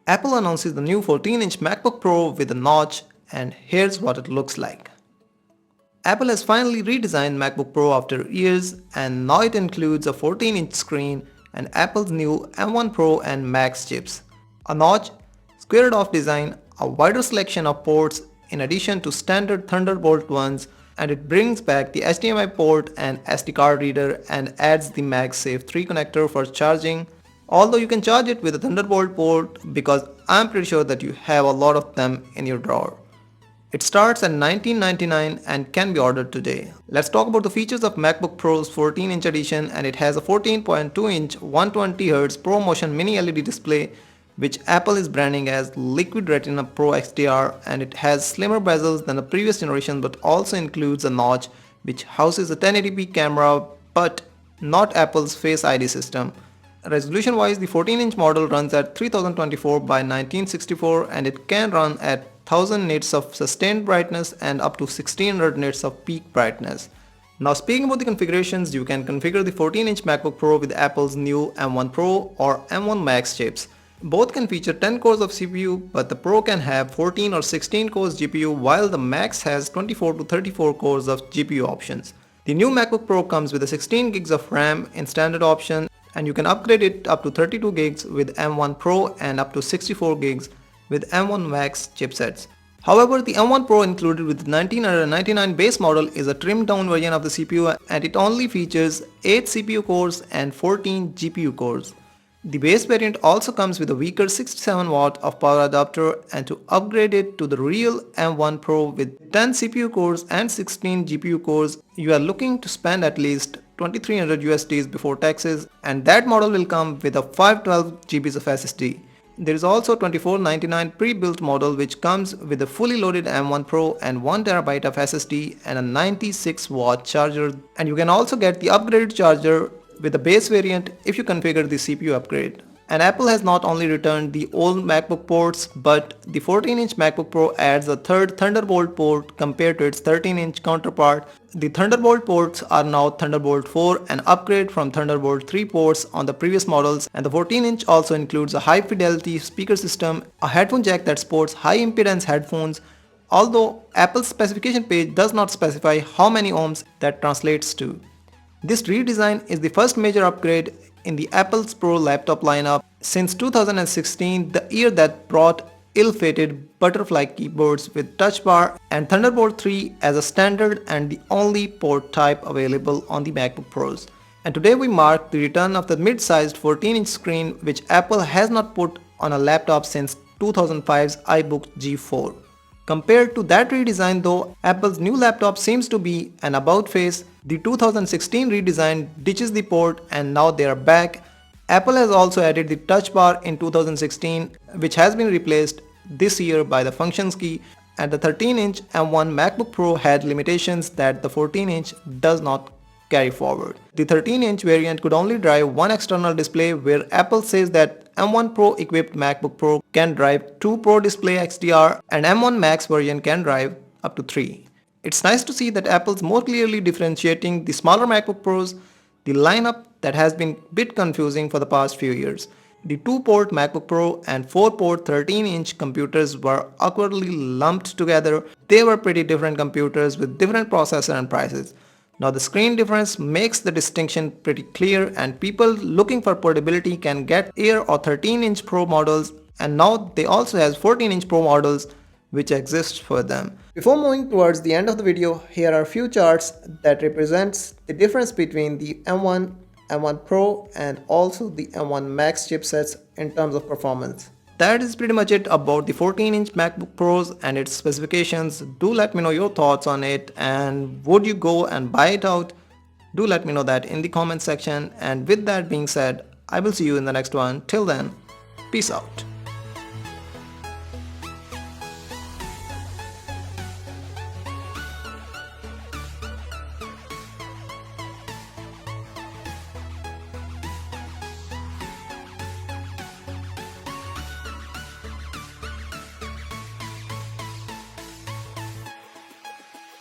Apple announces the new 14-inch MacBook Pro with a notch, and here's what it looks like. Apple has finally redesigned MacBook Pro after years, and now it includes a 14-inch screen and Apple's new M1 Pro and Max chips. A notch, squared off design, a wider selection of ports in addition to standard Thunderbolt ones, and it brings back the HDMI port and SD card reader and adds the MagSafe 3 connector for charging. Although you can charge it with a Thunderbolt port because I'm pretty sure that you have a lot of them in your drawer. It starts at $19.99 and can be ordered today. Let's talk about the features of MacBook Pro's 14-inch edition, and it has a 14.2-inch 120Hz ProMotion mini LED display which Apple is branding as Liquid Retina Pro XDR, and it has slimmer bezels than the previous generation but also includes a notch which houses a 1080p camera but not Apple's Face ID system. Resolution wise, the 14-inch model runs at 3024 by 1964 and it can run at 1000 nits of sustained brightness and up to 1600 nits of peak brightness. Now speaking about the configurations, you can configure the 14-inch MacBook Pro with Apple's new M1 Pro or M1 Max chips. Both can feature 10 cores of CPU, but the Pro can have 14 or 16 cores GPU while the Max has 24 to 34 cores of GPU options. The new MacBook Pro comes with a 16 gigs of RAM in standard option, and you can upgrade it up to 32 gigs with M1 Pro and up to 64 gigs with M1 Max chipsets. However, the M1 Pro included with the 1999 base model is a trimmed down version of the CPU, and it only features 8 CPU cores and 14 GPU cores. The base variant also comes with a weaker 67 watt of power adapter, and to upgrade it to the real M1 Pro with 10 CPU cores and 16 GPU cores, you are looking to spend at least 2300 USDs before taxes, and that model will come with a 512 GB of SSD. There is also a $24.99 pre-built model which comes with a fully loaded M1 Pro and 1TB of SSD and a 96 watt charger, and you can also get the upgraded charger with the base variant if you configure the CPU upgrade. And Apple has not only returned the old MacBook ports, but the 14-inch MacBook Pro adds a third Thunderbolt port compared to its 13-inch counterpart. The Thunderbolt ports are now Thunderbolt 4, an upgrade from Thunderbolt 3 ports on the previous models, and the 14-inch also includes a high-fidelity speaker system, a headphone jack that supports high-impedance headphones, although Apple's specification page does not specify how many ohms that translates to. This redesign is the first major upgrade in the Apple's Pro laptop lineup since 2016, the year that brought ill-fated butterfly keyboards with touch bar and Thunderbolt 3 as a standard and the only port type available on the MacBook Pros. And today we mark the return of the mid-sized 14-inch screen which Apple has not put on a laptop since 2005's iBook G4. Compared to that redesign though, Apple's new laptop seems to be an about face. The 2016 redesign ditches the port and now they are back. Apple has also added the touch bar in 2016 which has been replaced this year by the functions key, and the 13-inch M1 MacBook Pro had limitations that the 14-inch does not carry forward. The 13-inch variant could only drive one external display, where Apple says that M1 Pro equipped MacBook Pro can drive 2 Pro Display XDR and M1 Max version can drive up to 3. It's nice to see that Apple's more clearly differentiating the smaller MacBook Pros, the lineup that has been a bit confusing for the past few years. The 2-port MacBook Pro and 4-port 13-inch computers were awkwardly lumped together. They were pretty different computers with different processor and prices. Now the screen difference makes the distinction pretty clear, and people looking for portability can get Air or 13-inch Pro models, and now they also has 14-inch Pro models which exist for them. Before moving towards the end of the video, here are a few charts that represents the difference between the M1, M1 Pro and also the M1 Max chipsets in terms of performance. That is pretty much it about the 14-inch MacBook Pros and its specifications. Do let me know your thoughts on it, and would you go and buy it out? Do let me know that in the comment section, and with that being said, I will see you in the next one. Till then, peace out.